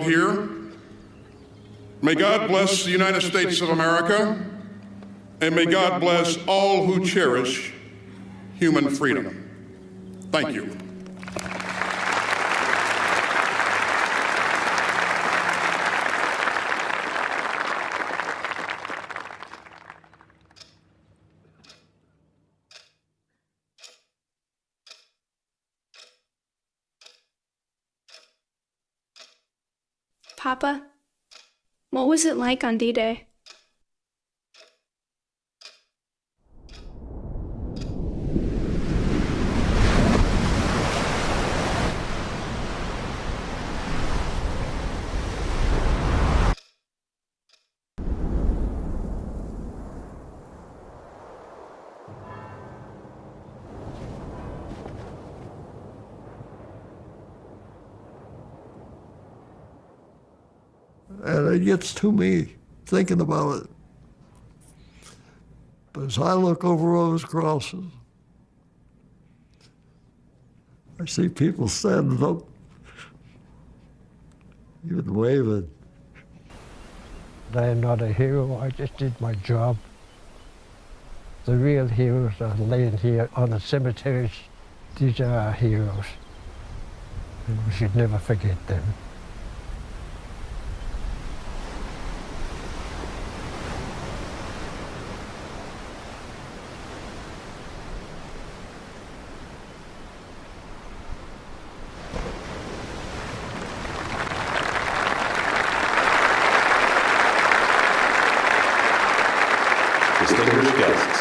Here, may God bless the United States of America, and may God bless all who cherish human freedom. Thank you. Papa, what was it like on D-Day? And it gets to me thinking about it. But as I look over those crosses, I see people standing up, even waving. I am not a hero, I just did my job. The real heroes are laying here on the cemeteries. These are our heroes, and we should never forget them. Distinguished guests,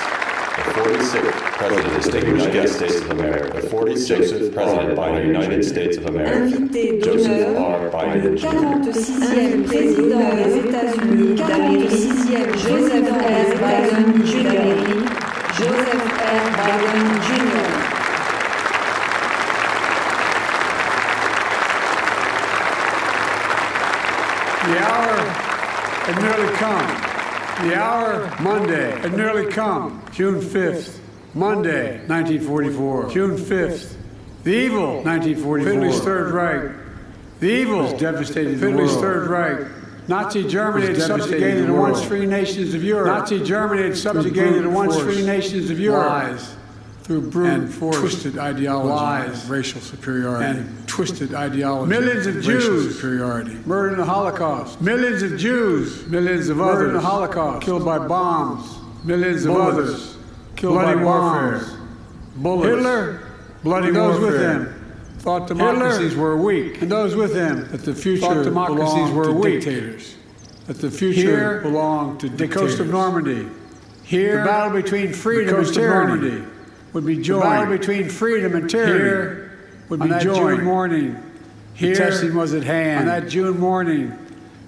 the 46th President, distinguished guests, States of America, the 46th President by the United States of America, Joseph R. Biden Jr. 46e Président des États-Unis d'Amérique, 46e Joseph R. Biden Jr. Joseph R. Biden Jr. The hour had nearly come. The hour, Monday, had nearly come. June 5th, Monday, 1944. June 5th, the evil, 1944. Hitler's Third Reich. The evil was devastated the world. Hitler's Third Reich. Nazi Germany had subjugated the once free nations of Europe. Nazi Germany had subjugated the once free nations of Europe. Lies. Through brute force, twisted ideology, lies, racial superiority, and twisted ideology. Millions of Jews, superiority, murdered in the Holocaust. Millions of Jews, millions of others in the Holocaust, killed by bombs. Millions of others killed by warfare. Bullets. Hitler, bloody those with him thought democracies were weak, and those with him that the future democracies were weak. Dictators. That the future belonged to dictators. The coast of Normandy. Here, the battle between freedom and tyranny would be joined. The battle between freedom and tyranny here would be joined. June morning. Here, the testing was at hand. On that June morning,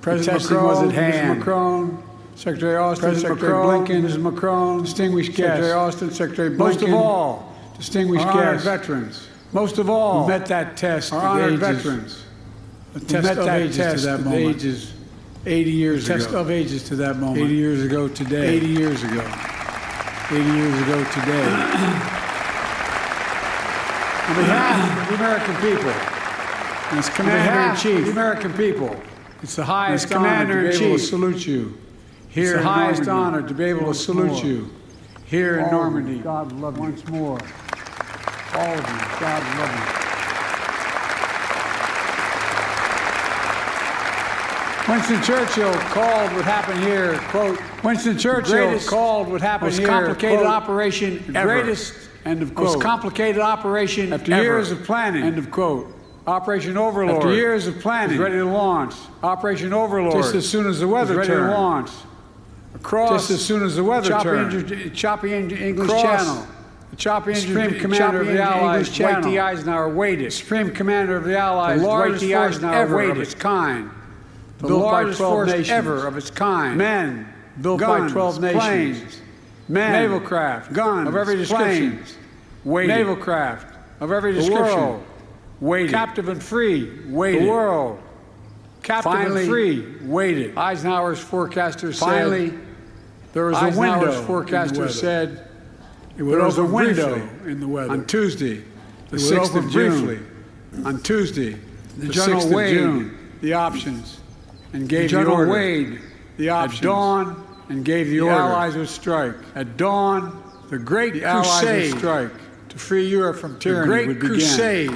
President Macron was at hand. Mr. Macron, Secretary Austin, President Secretary Blinken, Mrs. Macron, distinguished guests. Secretary Austin, Secretary Blinken. Most of all, distinguished guests. Veterans. Most of all, who met that test. Our honored veterans. The test of ages to that moment. Ages 80 years ago. Test of ages to that moment. 80 years ago today. 80 years ago. 80 years ago today. On behalf of the American people, and as Commander-in-Chief of the American people, it's the highest honor to be able to salute you. Here in Normandy. It's the highest honor to be able to salute you. Here in Normandy. God love you. Once more. All of you. God love you. Winston Churchill called what happened here, quote, Winston Churchill called what happened here, complicated quote, operation ever. Greatest, end of quote. Most complicated operation after ever. Years of planning, end of quote. Operation Overlord. After years of planning, is ready to launch. Operation Overlord. Just as soon as the weather turns. Ready to launch. Across. Just as soon as the weather turns. Choppy English Channel. The choppy Supreme Commander of the Allies, Dwight D. Eisenhower, waited. Supreme Commander of the Allies, Dwight D. Eisenhower, waited. Of its kind. The largest force ever of its kind. Men, built by 12 nations. Planes, men, naval craft, guns of every description. Planes, waited. Naval craft of every description. The world, waited. Captive and free, waited. The world, captive and free, waited. Eisenhower's forecaster said, there was a window. Forecaster said, it would open a window in the weather. On Tuesday, the 6th of June. On Tuesday, the 6th of June. the options and gave the order. Wade the options. At dawn and gave the order. Allies would strike. At dawn, the great crusade would strike to free Europe from tyranny would begin. The great crusade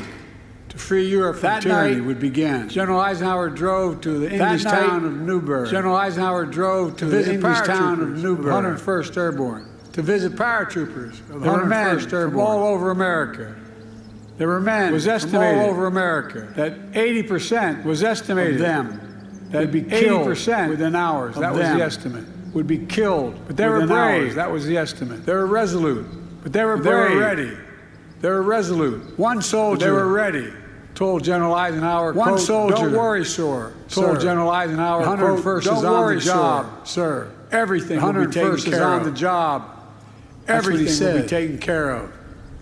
to free Europe from tyranny would begin. General Eisenhower drove to the English town of Newburgh. General Eisenhower drove to the English town of Newburgh, 101st Airborne, to visit paratroopers of the 101st Airborne from all over America. There were men was estimated from all over America that 80% was estimated of them that would be killed 80% within hours. That was the estimate. Would be killed, but they were brave. Hours. That was the estimate. They were resolute, but they were brave. They were ready. They were resolute. One soldier. They were ready. Told General Eisenhower. One quote, soldier. Don't worry, sir. Told General Eisenhower. 101st is on the job, sir. Everything will be taken care of. 101st is on the job. Everything will be taken care of.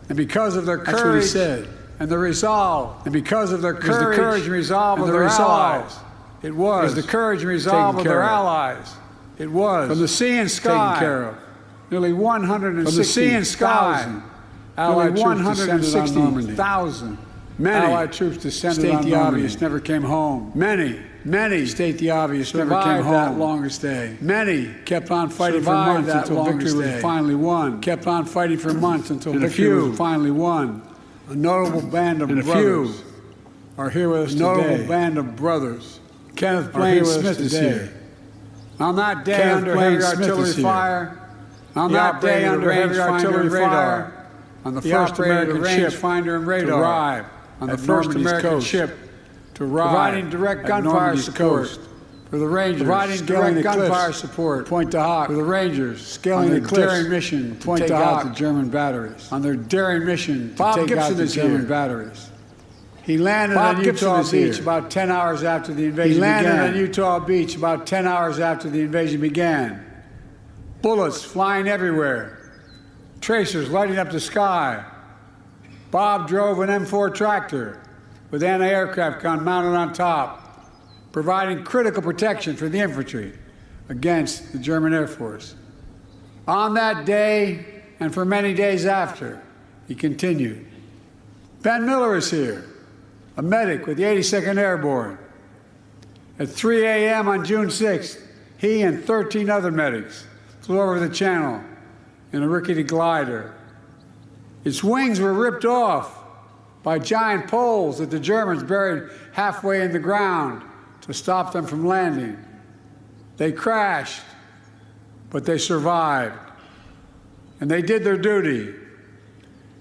And because of their courage, that's what he said, and the resolve, and because of their courage, the courage and resolve of their allies, it was the courage and resolve of their allies. It was from the sea and sky, taken care of. Nearly 160,000 from the sea and sky, Allied 160,000 Allied troops descended on Normandy. State the obvious, never came home. Many state the obvious, never came home. That longest day. Many kept on fighting for months until victory was finally won. Kept on fighting for months until victory was finally won. A notable band of brothers are here with us today. A notable band of brothers. Kenneth Blaine Smith is here. On that day under heavy artillery fire, on that day under heavy artillery fire, on the first American ship finder and radar arrived on the first American ship to arrive, providing direct gunfire support for the Rangers, providing direct gunfire support, Point to Hawk for the Rangers, scaling the daring mission to take out the German batteries. On their daring mission to take out the German batteries. He landed on Utah Beach about 10 hours after the invasion began. He landed on Utah Beach about 10 hours after the invasion began. Bullets flying everywhere. Tracers lighting up the sky. Bob drove an M4 tractor with anti-aircraft gun mounted on top, providing critical protection for the infantry against the German Air Force. On that day, and for many days after, he continued. Ben Miller is here, a medic with the 82nd Airborne. At 3 a.m. on June 6th, he and 13 other medics flew over the channel in a rickety glider. Its wings were ripped off by giant poles that the Germans buried halfway in the ground to stop them from landing. They crashed, but they survived. And they did their duty,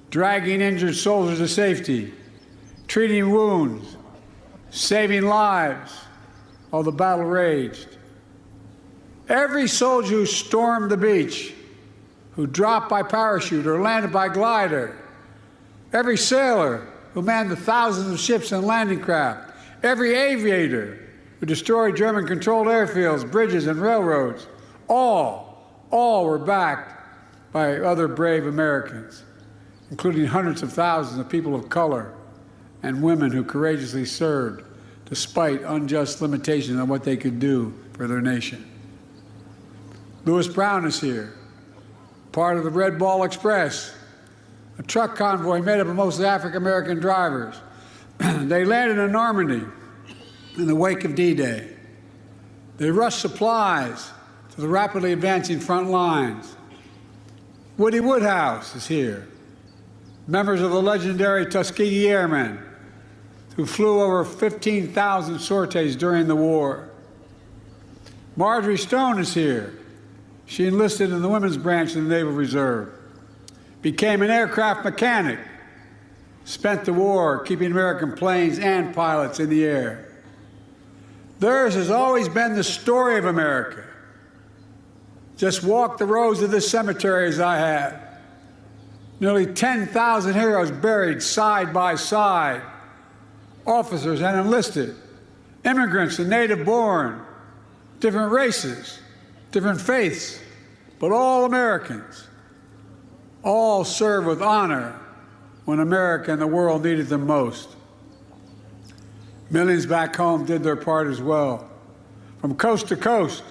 dragging injured soldiers to safety, treating wounds, saving lives while the battle raged. Every soldier who stormed the beach, who dropped by parachute or landed by glider, every sailor who manned the thousands of ships and landing craft, every aviator who destroyed German-controlled airfields, bridges, and railroads, all were backed by other brave Americans, including hundreds of thousands of people of color and women who courageously served despite unjust limitations on what they could do for their nation. Lewis Brown is here, part of the Red Ball Express, a truck convoy made up of mostly African-American drivers. They landed in Normandy in the wake of D-Day. They rushed supplies to the rapidly advancing front lines. Woody Woodhouse is here, members of the legendary Tuskegee Airmen, who flew over 15,000 sorties during the war. Marjorie Stone is here. She enlisted in the women's branch of the Naval Reserve, became an aircraft mechanic, spent the war keeping American planes and pilots in the air. Theirs has always been the story of America. Just walk the rows of this cemetery as I have. Nearly 10,000 heroes buried side by side, officers and enlisted, immigrants and native-born, different races, different faiths, but all Americans. All served with honor when America and the world needed them most. Millions back home did their part as well. From coast to coast,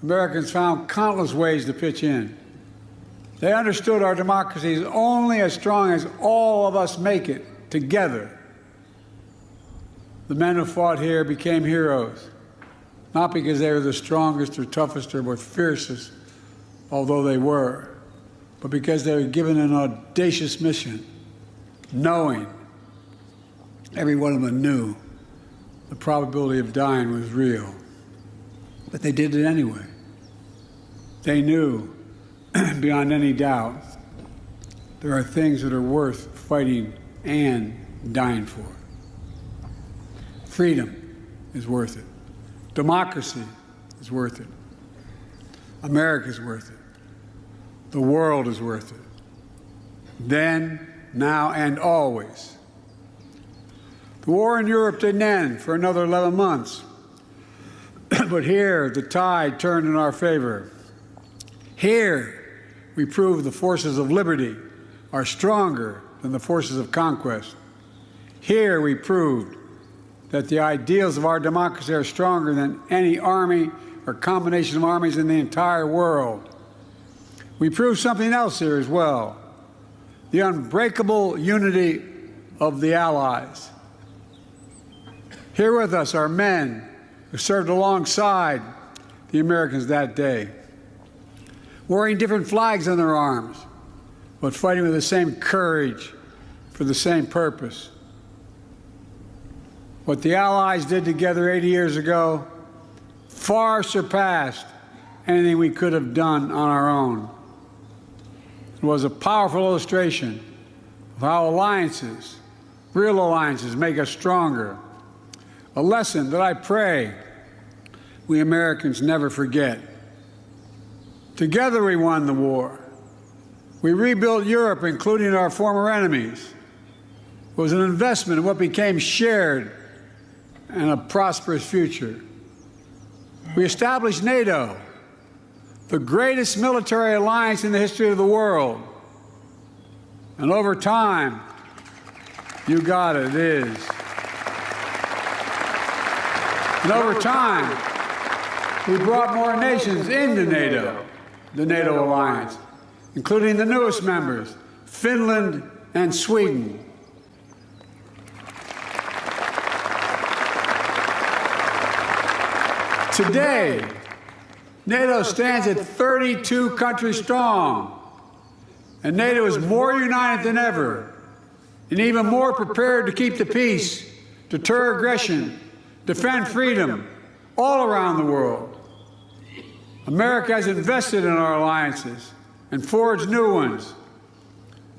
Americans found countless ways to pitch in. They understood our democracy is only as strong as all of us make it together. The men who fought here became heroes, not because they were the strongest or toughest or fiercest, although they were, but because they were given an audacious mission, knowing, every one of them knew, the probability of dying was real. But they did it anyway. They knew, beyond any doubt, there are things that are worth fighting and dying for. Freedom is worth it. Democracy is worth it. America is worth it. The world is worth it. Then, now, and always. The war in Europe didn't end for another 11 months. But here, the tide turned in our favor. Here, we proved the forces of liberty are stronger than the forces of conquest. Here, we proved that the ideals of our democracy are stronger than any army or combination of armies in the entire world. We proved something else here as well, the unbreakable unity of the Allies. Here with us are men who served alongside the Americans that day, wearing different flags on their arms, but fighting with the same courage for the same purpose. What the Allies did together 80 years ago far surpassed anything we could have done on our own. It was a powerful illustration of how alliances, real alliances, make us stronger. A lesson that I pray we Americans never forget. Together we won the war. We rebuilt Europe, including our former enemies. It was an investment in what became shared and a prosperous future. We established NATO, the greatest military alliance in the history of the world. And over time, you got it, it is. And over time, we brought more nations into NATO, the NATO alliance, including the newest members, Finland and Sweden. Today, NATO stands at 32 countries strong, and NATO is more united than ever, and even more prepared to keep the peace, deter aggression, defend freedom all around the world. America has invested in our alliances and forged new ones,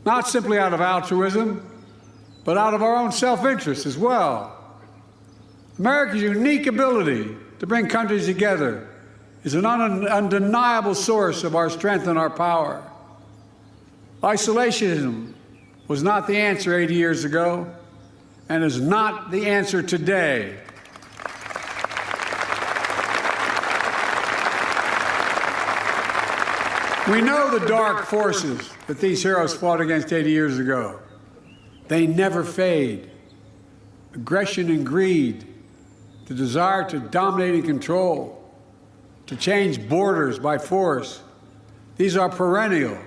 not simply out of altruism, but out of our own self-interest as well. America's unique ability to bring countries together is an undeniable source of our strength and our power. Isolationism was not the answer 80 years ago and is not the answer today. We know the dark forces that these heroes fought against 80 years ago. They never fade. Aggression and greed, the desire to dominate and control, to change borders by force, these are perennial.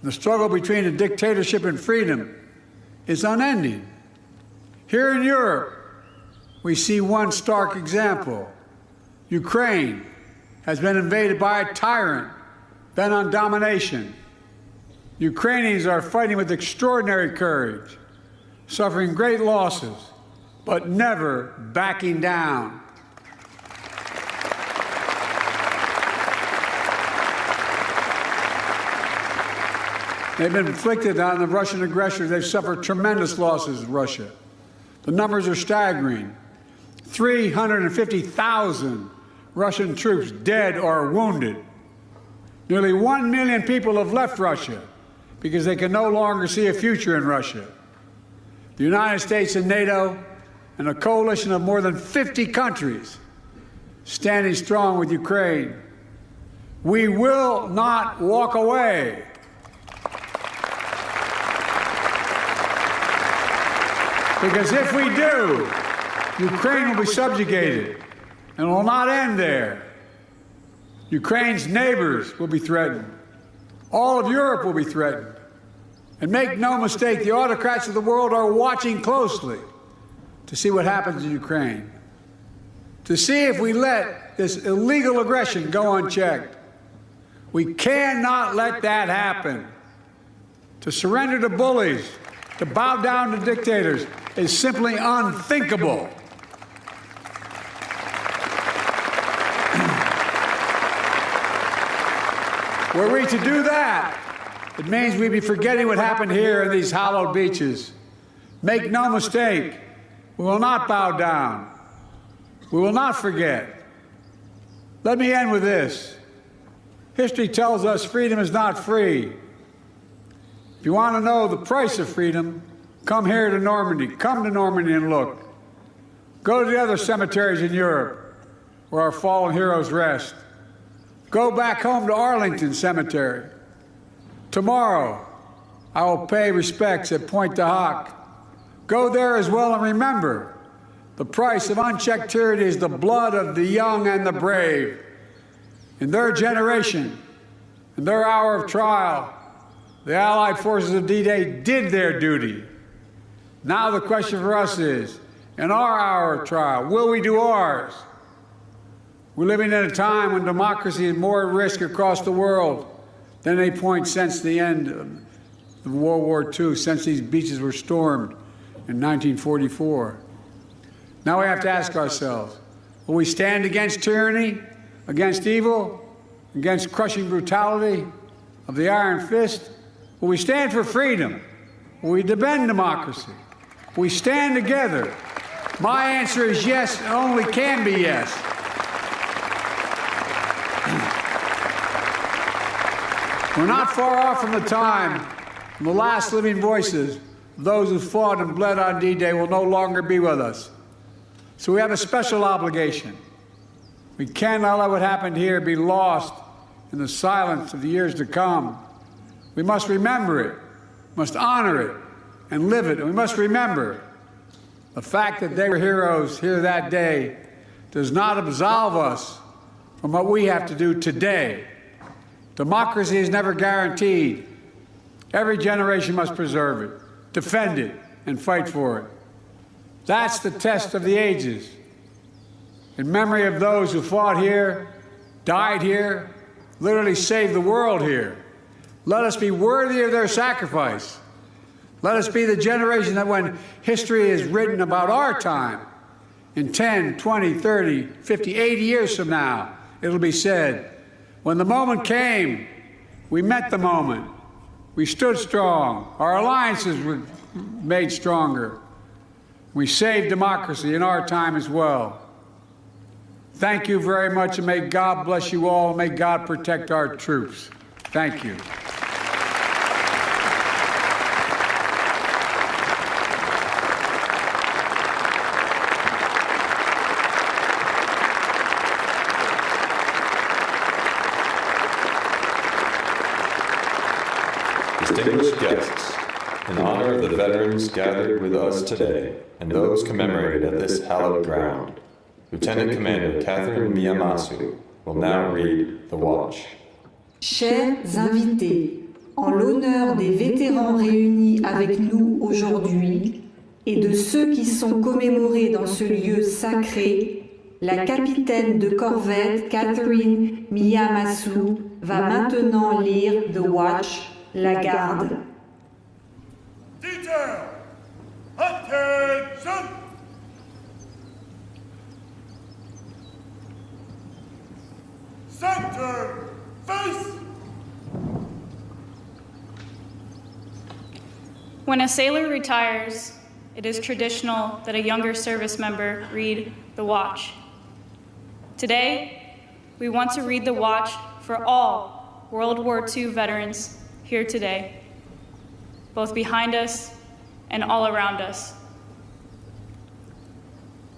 The struggle between a dictatorship and freedom is unending. Here in Europe, we see one stark example. Ukraine has been invaded by a tyrant bent on domination. Ukrainians are fighting with extraordinary courage, suffering great losses, but never backing down. They've been inflicted on the Russian aggressors. They've suffered tremendous losses in Russia. The numbers are staggering. 350,000 Russian troops dead or wounded. Nearly 1 million people have left Russia because they can no longer see a future in Russia. The United States and NATO and a coalition of more than 50 countries standing strong with Ukraine. We will not walk away. Because if we do, Ukraine will be subjugated, and it will not end there. Ukraine's neighbors will be threatened. All of Europe will be threatened. And make no mistake, the autocrats of the world are watching closely. to see what happens in Ukraine, to see if we let this illegal aggression go unchecked. We cannot let that happen. To surrender to bullies, to bow down to dictators is simply unthinkable. Were we to do that, it means we'd be forgetting what happened here in these hallowed beaches. Make no mistake, we will not bow down. We will not forget. Let me end with this. History tells us freedom is not free. If you want to know the price of freedom, come here to Normandy. Come to Normandy and look. Go to the other cemeteries in Europe where our fallen heroes rest. Go back home to Arlington Cemetery. Tomorrow, I will pay respects at Pointe du Hoc. Go there as well and remember, the price of unchecked tyranny is the blood of the young and the brave. In their generation, in their hour of trial, the Allied forces of D-Day did their duty. Now the question for us is, in our hour of trial, will we do ours? We're living in a time when democracy is more at risk across the world than any point since the end of World War II, since these beaches were stormed in 1944. Now we have to ask ourselves, will we stand against tyranny, against evil, against crushing brutality of the iron fist? Will we stand for freedom? Will we defend democracy? Will we stand together? My answer is yes, and only can be yes. We're not far off from the time when the last living voices of those who fought and bled on D-Day will no longer be with us. So we have a special obligation. We cannot let what happened here be lost in the silence of the years to come. We must remember it, must honor it, and live it. And we must remember the fact that they were heroes here that day does not absolve us from what we have to do today. Democracy is never guaranteed. Every generation must preserve it, defend it, and fight for it. That's the test of the ages. In memory of those who fought here, died here, literally saved the world here, let us be worthy of their sacrifice. Let us be the generation that when history is written about our time, in 10, 20, 30, 50, 80 years from now, it'll be said, when the moment came, we met the moment. We stood strong. Our alliances were made stronger. We saved democracy in our time as well. Thank you very much, and may God bless you all, and may God protect our troops. Thank you. Distinguished guests, in honor of the veterans gathered with us today and those commemorated at this hallowed ground, Lieutenant Commander Catherine Miyamasu will now read the watch. Chers invités, en l'honneur des vétérans réunis avec nous aujourd'hui et de ceux qui sont commémorés dans ce lieu sacré, la capitaine de corvette Catherine Miyamasu va maintenant lire The Watch, la garde. Detail! Attention! Center! Face! When a sailor retires, it is traditional that a younger service member read the watch. Today, we want to read the watch for all World War II veterans here today, both behind us and all around us.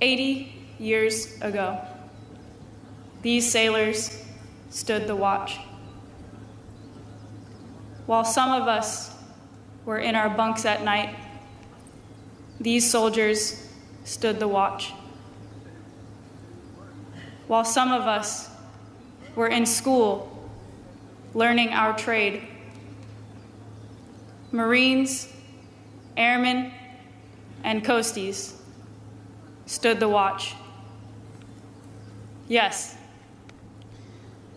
80 years ago, these sailors stood the watch. While some of us were in our bunks at night, these soldiers stood the watch. While some of us were in school learning our trade, Marines, airmen, and coasties, stood the watch. Yes,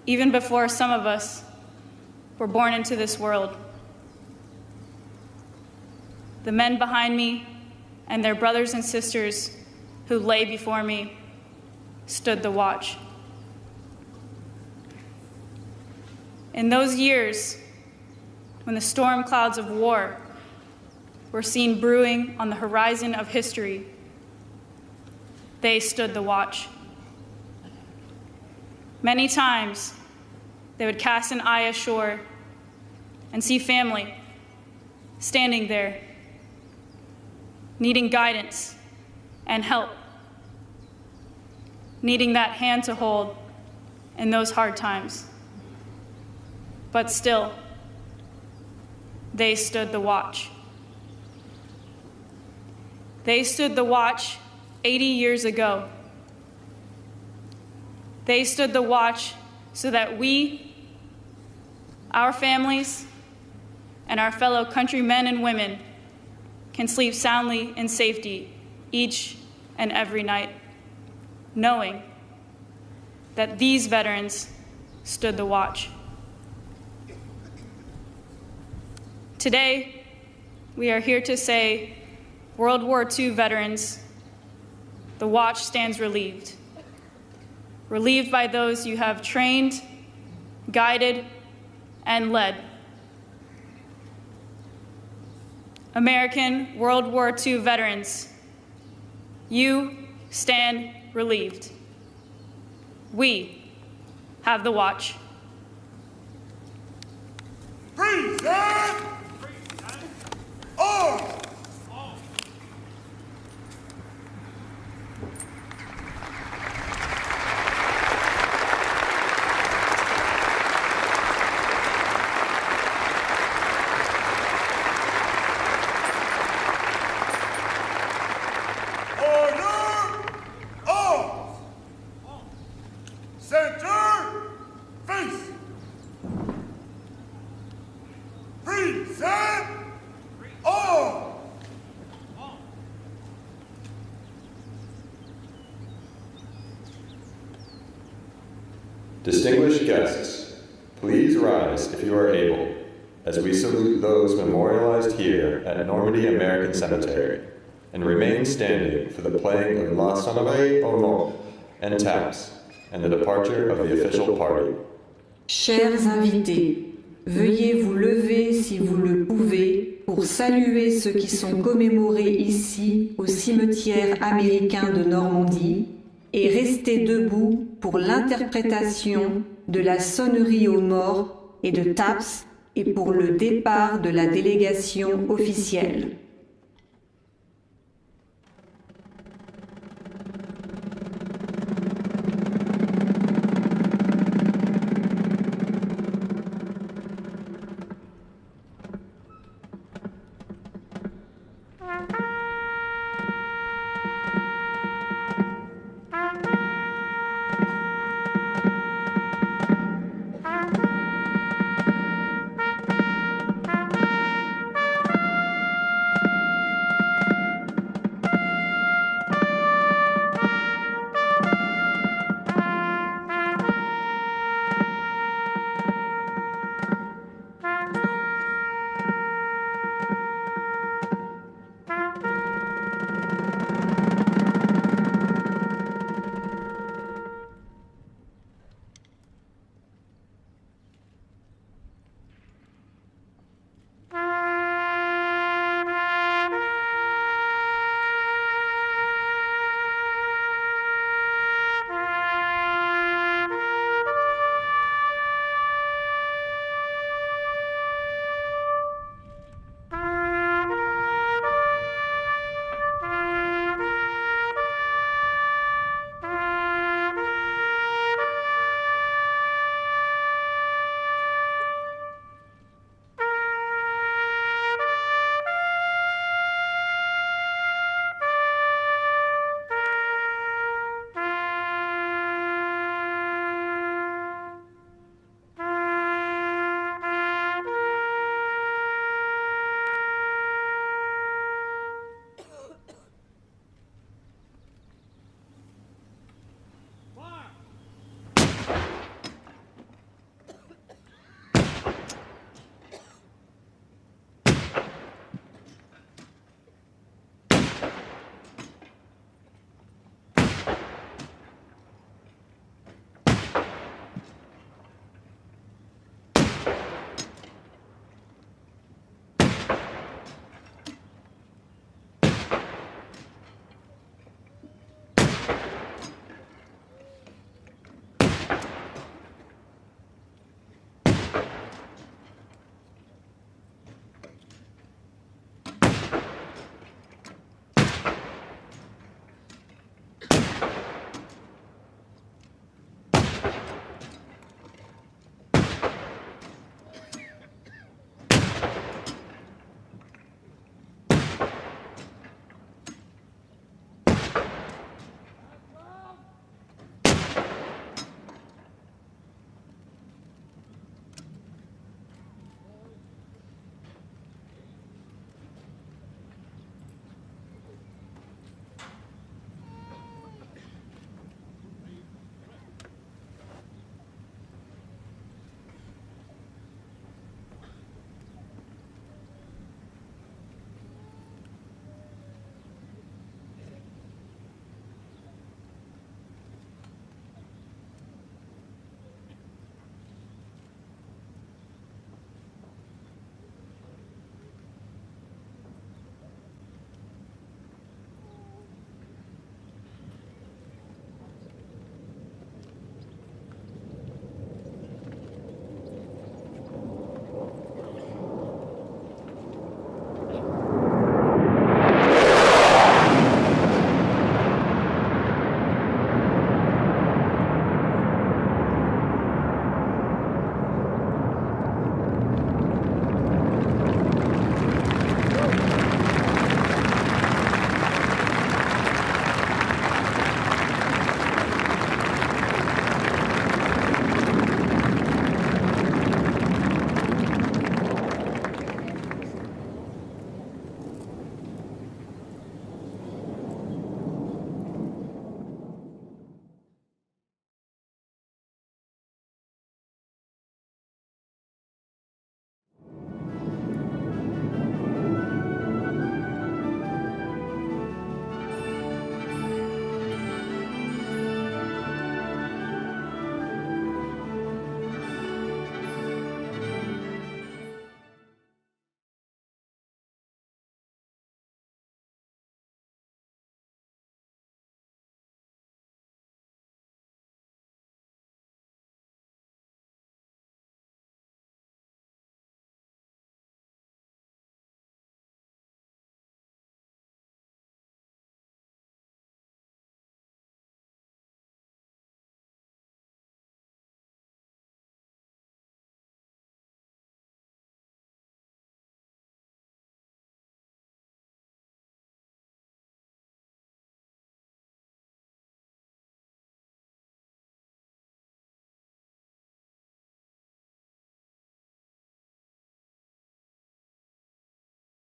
even before some of us were born into this world. The men behind me and their brothers and sisters who lay before me stood the watch. In those years, when the storm clouds of war were seen brewing on the horizon of history, they stood the watch. Many times, they would cast an eye ashore and see family standing there, needing guidance and help, needing that hand to hold in those hard times. But still, they stood the watch. They stood the watch 80 years ago. They stood the watch so that we, our families, and our fellow countrymen and women can sleep soundly in safety each and every night, knowing that these veterans stood the watch. Today, we are here to say, World War II veterans, the watch stands relieved. Relieved by those you have trained, guided, and led. American World War II veterans, you stand relieved. We have the watch. Present! Arms! Distinguished guests, please rise if you are able, as we salute those memorialized here at Normandy American Cemetery, and remain standing for the playing of La Sonnerie au Mort and taps, and the departure of the official party. Chers invités, veuillez vous lever si vous le pouvez pour saluer ceux qui sont commémorés ici au cimetière américain de Normandie et rester debout pour l'interprétation de la sonnerie aux morts et de taps et pour le départ de la délégation officielle.